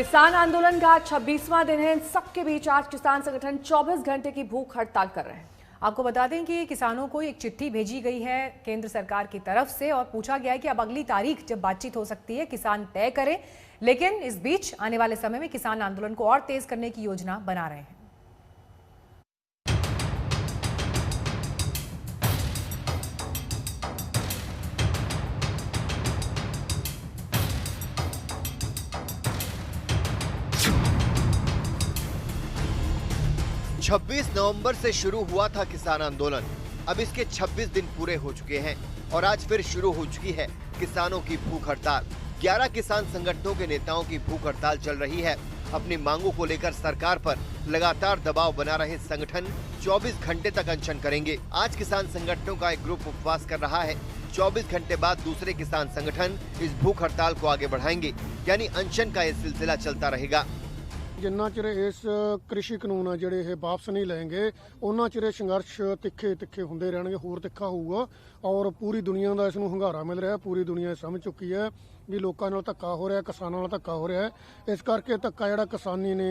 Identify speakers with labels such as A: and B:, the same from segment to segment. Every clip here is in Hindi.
A: किसान आंदोलन का 26वां दिन है। इन सबके बीच आज किसान संगठन 24 घंटे की भूख हड़ताल कर रहे हैं।
B: आपको बता दें कि किसानों को एक चिट्ठी भेजी गई है केंद्र सरकार की तरफ से और पूछा गया है कि अब अगली तारीख जब बातचीत हो सकती है किसान तय करें। लेकिन इस बीच आने वाले समय में किसान आंदोलन को और तेज करने की योजना बना रहे हैं।
C: छब्बीस नवंबर से शुरू हुआ था किसान आंदोलन। अब इसके 26 दिन पूरे हो चुके हैं और आज फिर शुरू हो चुकी है किसानों की भूख हड़ताल। 11 किसान संगठनों के नेताओं की भूख हड़ताल चल रही है। अपनी मांगों को लेकर सरकार पर लगातार दबाव बना रहे संगठन 24 घंटे तक अनशन करेंगे। आज किसान संगठनों का एक ग्रुप उपवास कर रहा है। 24 घंटे बाद दूसरे किसान संगठन इस भूख हड़ताल को आगे बढ़ाएंगे, यानी अनशन का ये सिलसिला चलता रहेगा।
D: जिन्ना चिर इस कृषि कानून आ ਜਿਹੜੇ ਇਹ ਵਾਪਸ नहीं लेंगे ਉਹਨਾਂ ਚਿਰ संघर्ष ਤਿੱਖੇ ਹੁੰਦੇ ਰਹਿਣਗੇ, ਹੋਰ ਤਿੱਖਾ ਹੋਊਗਾ। और पूरी दुनिया ਦਾ ਇਸ ਨੂੰ ਹੰਗਾਰਾ ਮਿਲ ਰਿਹਾ। पूरी दुनिया ਸਮਝ ਚੁੱਕੀ ਹੈ ਵੀ ਲੋਕਾਂ ਨਾਲ ਧੱਕਾ ਹੋ ਰਿਹਾ, ਕਿਸਾਨਾਂ ਨਾਲ ਧੱਕਾ ਹੋ ਰਿਹਾ ਹੈ। ਇਸ ਕਰਕੇ ਧੱਕਾ ਜਿਹੜਾ ਕਿਸਾਨੀ ਨੇ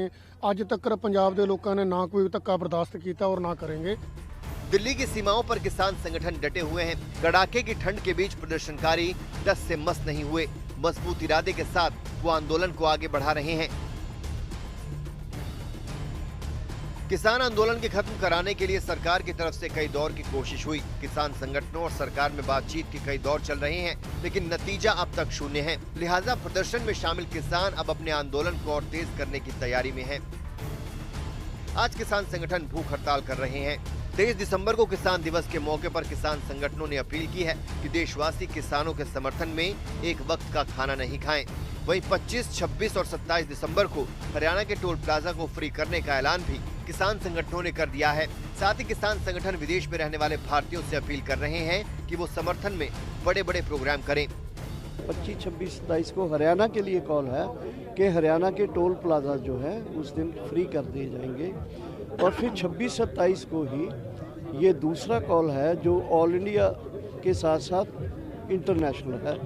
D: ਅੱਜ ਤੱਕ ਪੰਜਾਬ ਦੇ ਲੋਕਾਂ ਨੇ ਨਾ ਕੋਈ ਧੱਕਾ ਬਰਦਾਸ਼ਤ ਕੀਤਾ और ना करेंगे।
C: दिल्ली की सीमाओं पर किसान संगठन डटे हुए हैं। कड़ाके की ठंड के बीच प्रदर्शनकारी टस से मस नहीं हुए। मजबूत इरादे के साथ वो आंदोलन को आगे बढ़ा रहे हैं। किसान आंदोलन के खत्म कराने के लिए सरकार की तरफ से कई दौर की कोशिश हुई। किसान संगठनों और सरकार में बातचीत के कई दौर चल रहे हैं, लेकिन नतीजा अब तक शून्य है। लिहाजा प्रदर्शन में शामिल किसान अब अपने आंदोलन को और तेज करने की तैयारी में हैं। आज किसान संगठन भूख हड़ताल कर रहे हैं। 23 दिसंबर को किसान दिवस के मौके पर किसान संगठनों ने अपील की है कि देशवासी किसानों के समर्थन में एक वक्त का खाना नहीं खाएं। वहीं 25, 26 और 27 दिसंबर को हरियाणा के टोल प्लाजा को फ्री करने का ऐलान भी किसान संगठनों ने कर दिया है। साथ ही किसान संगठन विदेश में रहने वाले भारतीयों से अपील कर रहे हैं कि वो समर्थन में बड़े बड़े प्रोग्राम करें।
E: 25, 26, 27 को हरियाणा के लिए कॉल है कि हरियाणा के टोल प्लाजा जो है उस दिन फ्री कर दिए जाएंगे। और फिर 26, 27 को ही ये दूसरा कॉल है जो ऑल इंडिया के साथ साथ इंटरनेशनल है,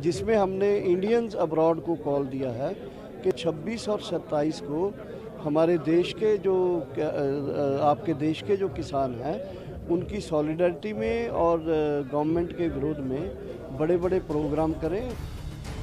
E: जिसमें हमने इंडियंस अब्रॉड को कॉल दिया है कि 26 और 27 को हमारे देश के जो आपके देश के जो किसान हैं उनकी सॉलिडारिटी में और गवर्नमेंट के विरोध में बड़े बड़े प्रोग्राम करें।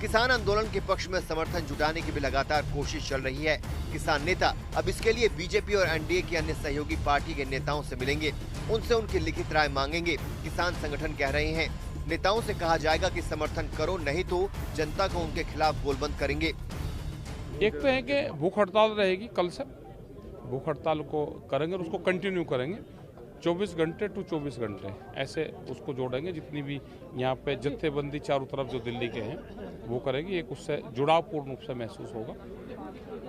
C: किसान आंदोलन के पक्ष में समर्थन जुटाने की भी लगातार कोशिश चल रही है। किसान नेता अब इसके लिए बीजेपी और एनडीए की अन्य सहयोगी पार्टी के नेताओं से मिलेंगे, उनसे उनकी लिखित राय मांगेंगे। किसान संगठन कह रहे हैं नेताओं से कहा जाएगा कि समर्थन करो, नहीं तो जनता को उनके खिलाफ गोलबंद करेंगे।
F: एक तो है कि भूख हड़ताल रहेगी, कल से भूख हड़ताल को करेंगे और उसको कंटिन्यू करेंगे 24 घंटे टू 24 घंटे ऐसे उसको जोड़ेंगे। जितनी भी यहाँ पे जत्थेबंदी चारों तरफ जो दिल्ली के हैं वो करेगी, एक उससे जुड़ाव पूर्ण रूप से महसूस होगा।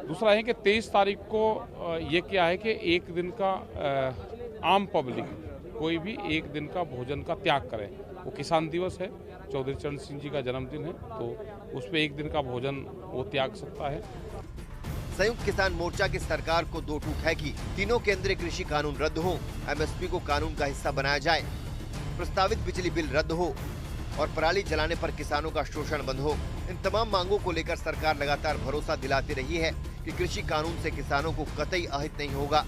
F: दूसरा है कि 23 तारीख को ये क्या है कि एक दिन का आम पब्लिक कोई भी एक दिन का भोजन का त्याग करे। वो किसान दिवस है, चौधरी चरण सिंह जी का जन्मदिन है, तो उस पर एक दिन का भोजन वो त्याग सकता है।
C: संयुक्त किसान मोर्चा की सरकार को दो टूक है कि तीनों केंद्रीय कृषि कानून रद्द हो, एमएसपी को कानून का हिस्सा बनाया जाए, प्रस्तावित बिजली बिल रद्द हो और पराली जलाने पर किसानों का शोषण बंद हो। इन तमाम मांगों को लेकर सरकार लगातार भरोसा दिलाती रही है कि कृषि कानून से किसानों को कतई अहित नहीं होगा।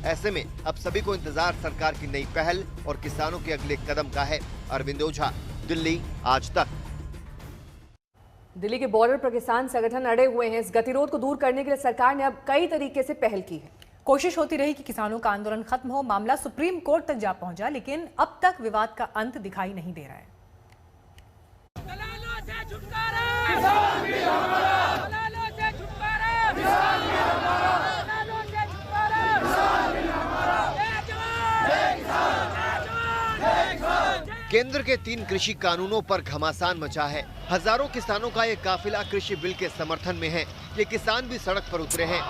C: ऐसे में अब सभी को इंतजार सरकार की नई पहल और किसानों के अगले कदम का है। अरविंद ओझा, दिल्ली, आज तक।
A: दिल्ली के बॉर्डर पर किसान संगठन अड़े हुए हैं। इस गतिरोध को दूर करने के लिए सरकार ने अब कई तरीके से पहल की है।
B: कोशिश होती रही कि किसानों का आंदोलन खत्म हो। मामला सुप्रीम कोर्ट तक जा पहुंचा, लेकिन अब तक विवाद का अंत दिखाई नहीं दे रहा है।
C: केंद्र के 3 कृषि कानूनों पर घमासान मचा है। हजारों किसानों का ये काफिला कृषि बिल के समर्थन में है। ये किसान भी सड़क पर उतरे हैं।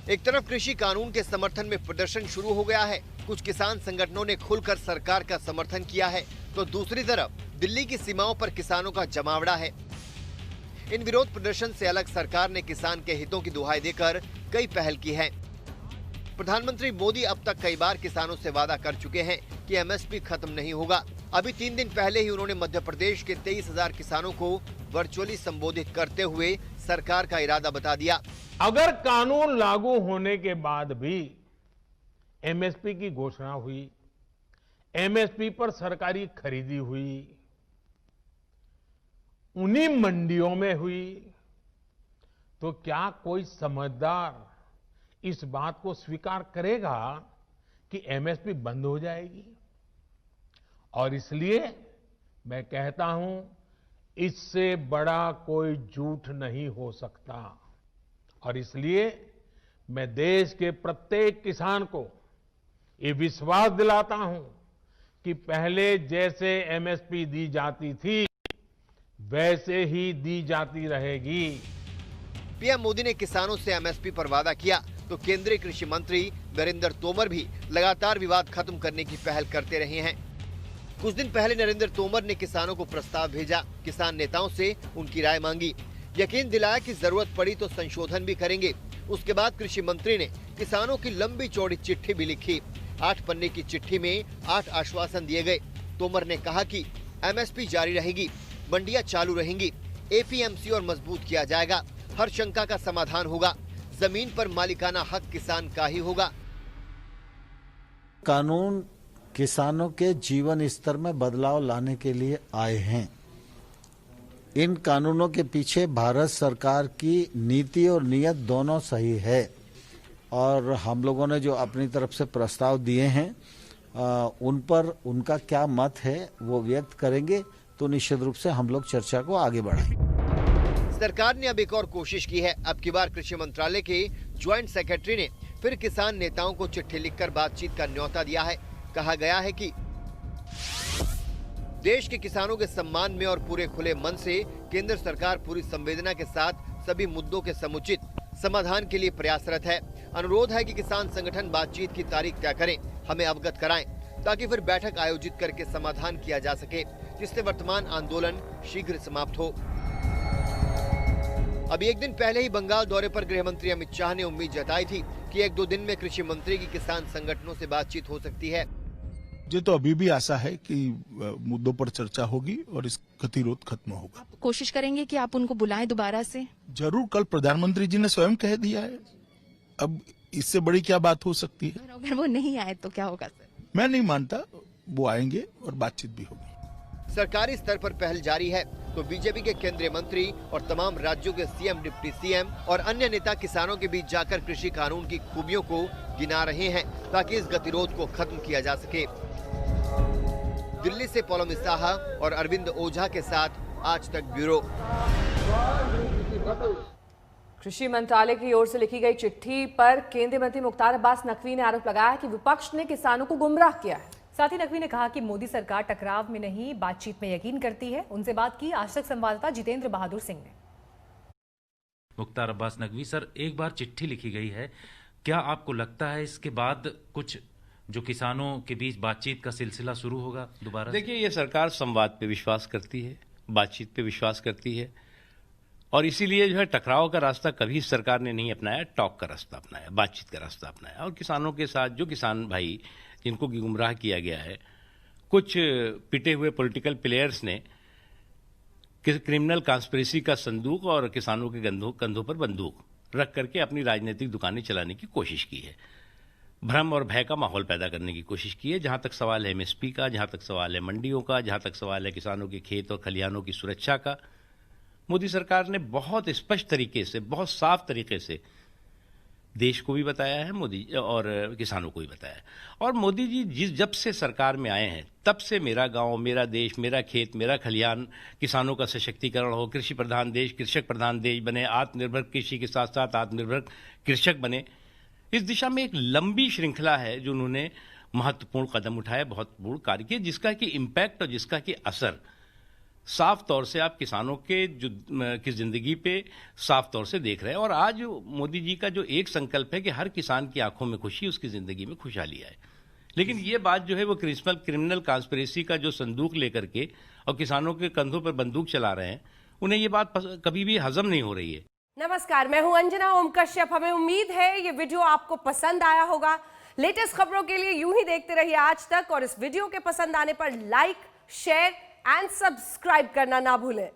C: एक तरफ कृषि कानून के समर्थन में प्रदर्शन शुरू हो गया है। कुछ किसान संगठनों ने खुलकर सरकार का समर्थन किया है, तो दूसरी तरफ दिल्ली की सीमाओं पर किसानों का जमावड़ा है। इन विरोध प्रदर्शन से अलग सरकार ने किसान के हितों की दुहाई देकर कई पहल की है। प्रधानमंत्री मोदी अब तक कई बार किसानों से वादा कर चुके हैं कि एमएसपी खत्म नहीं होगा। अभी 3 दिन पहले ही उन्होंने मध्य प्रदेश के 23,000 किसानों को वर्चुअली संबोधित करते हुए सरकार का इरादा बता दिया।
G: अगर कानून लागू होने के बाद भी एमएसपी की घोषणा हुई, एमएसपी पर सरकारी खरीदी हुई, उन्हीं मंडियों में हुई, तो क्या कोई समझदार इस बात को स्वीकार करेगा कि एमएसपी बंद हो जाएगी? और इसलिए मैं कहता हूं, इससे बड़ा कोई झूठ नहीं हो सकता। और इसलिए मैं देश के प्रत्येक किसान को ये विश्वास दिलाता हूं कि पहले जैसे एमएसपी दी जाती थी, वैसे ही दी जाती रहेगी।
C: पीएम मोदी ने किसानों से एमएसपी पर वादा किया, तो केंद्रीय कृषि मंत्री नरेंद्र तोमर भी लगातार विवाद खत्म करने की पहल करते रहे हैं। कुछ दिन पहले नरेंद्र तोमर ने किसानों को प्रस्ताव भेजा, किसान नेताओं से उनकी राय मांगी, यकीन दिलाया कि जरूरत पड़ी तो संशोधन भी करेंगे। उसके बाद कृषि मंत्री ने किसानों की लंबी चौड़ी चिट्ठी भी लिखी। 8 पन्ने की चिट्ठी में 8 आश्वासन दिए गए। तोमर ने कहा कि एमएसपी जारी रहेगी, मंडियां चालू रहेंगी, एपीएमसी और मजबूत किया जाएगा, हर शंका का समाधान होगा, जमीन पर मालिकाना हक किसान का ही होगा।
H: कानून किसानों के जीवन स्तर में बदलाव लाने के लिए आए हैं। इन कानूनों के पीछे भारत सरकार की नीति और नीयत दोनों सही है, और हम लोगों ने जो अपनी तरफ से प्रस्ताव दिए हैं उन पर उनका क्या मत है वो व्यक्त करेंगे, तो निश्चित रूप से हम लोग चर्चा को आगे बढ़ाएंगे।
C: सरकार ने अब एक और कोशिश की है। अब की बार कृषि मंत्रालय के ज्वाइंट सेक्रेटरी ने फिर किसान नेताओं को चिट्ठी लिखकर बातचीत का न्योता दिया है। कहा गया है कि देश के किसानों के सम्मान में और पूरे खुले मन से केंद्र सरकार पूरी संवेदना के साथ सभी मुद्दों के समुचित समाधान के लिए प्रयासरत है। अनुरोध है कि किसान संगठन बातचीत की तारीख तय करें, हमें अवगत कराएं, ताकि फिर बैठक आयोजित करके समाधान किया जा सके, जिससे वर्तमान आंदोलन शीघ्र समाप्त हो। अभी एक दिन पहले ही बंगाल दौरे पर गृह मंत्री अमित शाह ने उम्मीद जताई थी कि 1-2 दिन में कृषि मंत्री की किसान संगठनों से बातचीत हो सकती है।
I: मुझे तो अभी भी आशा है कि मुद्दों पर चर्चा होगी और इस गतिरोध खत्म होगा।
J: कोशिश करेंगे कि आप उनको बुलाएं दोबारा से।
I: जरूर, कल प्रधानमंत्री जी ने स्वयं कह दिया है, अब इससे बड़ी क्या बात हो सकती है।
J: अगर वो नहीं आए तो क्या होगा सर?
I: मैं नहीं मानता, वो आएंगे और बातचीत भी होगी।
C: सरकारी स्तर पर पहल जारी है, तो बीजेपी के केंद्रीय मंत्री और तमाम राज्यों के सीएम, डिप्टी सीएम और अन्य नेता किसानों के बीच जाकर कृषि कानून की खूबियों को गिना रहे हैं, ताकि इस गतिरोध को खत्म किया जा सके। दिल्ली से पौलमी साहा और अरविंद ओझा के साथ आज तक ब्यूरो।
A: कृषि मंत्रालय की ओर से लिखी गई चिट्ठी पर केंद्रीय मंत्री मुख्तार अब्बास नकवी ने आरोप लगाया कि विपक्ष ने किसानों को गुमराह किया है।
B: साथ ही नकवी ने कहा कि मोदी सरकार टकराव में नहीं, बातचीत में यकीन करती है। उनसे बात की आज तक संवाददाता जितेंद्र बहादुर सिंह ने।
K: मुख्तार अब्बास नकवी सर, एक बार चिट्ठी लिखी गई है, क्या आपको लगता है इसके बाद कुछ जो किसानों के बीच बातचीत का सिलसिला शुरू होगा दोबारा?
L: देखिए, ये सरकार संवाद पे विश्वास करती है, बातचीत पे विश्वास करती है, और इसीलिए जो है टकराव का रास्ता कभी सरकार ने नहीं अपनाया, टॉक का रास्ता अपनाया, बातचीत का रास्ता अपनाया। और किसानों के साथ जो किसान भाई जिनको गुमराह किया गया है, कुछ पिटे हुए पॉलिटिकल प्लेयर्स ने क्रिमिनल कॉन्स्पिरेसी का संदूक और किसानों के कंधों पर बंदूक रख करके अपनी राजनीतिक दुकानें चलाने की कोशिश की है, भ्रम और भय का माहौल पैदा करने की कोशिश की है। जहां तक सवाल है एमएसपी का, जहां तक सवाल है मंडियों का, जहां तक सवाल है किसानों के खेत और खलिहानों की सुरक्षा का, मोदी सरकार ने बहुत स्पष्ट तरीके से, बहुत साफ तरीके से देश को भी बताया है मोदी और किसानों को भी बताया है। और मोदी जी जब से सरकार में आए हैं, तब से मेरा गांव, मेरा देश, मेरा खेत, मेरा खलिहान, किसानों का सशक्तिकरण हो, कृषि प्रधान देश, कृषक प्रधान देश बने, आत्मनिर्भर कृषि के साथ साथ आत्मनिर्भर कृषक बने, इस दिशा में एक लंबी श्रृंखला है जो उन्होंने महत्वपूर्ण कदम उठाए, बहुत बड़ा कार्य किया, जिसका कि इम्पैक्ट और जिसका कि असर साफ तौर से आप किसानों के की जिंदगी पे साफ तौर से देख रहे हैं। और आज मोदी जी का जो एक संकल्प है कि हर किसान की आंखों में खुशी, उसकी जिंदगी में खुशहाली आए। लेकिन ये बात जो है वो क्रिमिनल कॉन्स्पिरेसी का जो संदूक लेकर के और किसानों के कंधों पर बंदूक चला रहे हैं, उन्हें ये बात कभी भी हजम नहीं हो रही है।
M: नमस्कार, मैं हूं अंजना ओम कश्यप। हमें उम्मीद है ये वीडियो आपको पसंद आया होगा। लेटेस्ट खबरों के लिए यूं ही देखते रहिए आज तक, और इस वीडियो के पसंद आने पर लाइक, शेयर एंड सब्सक्राइब करना ना भूलें।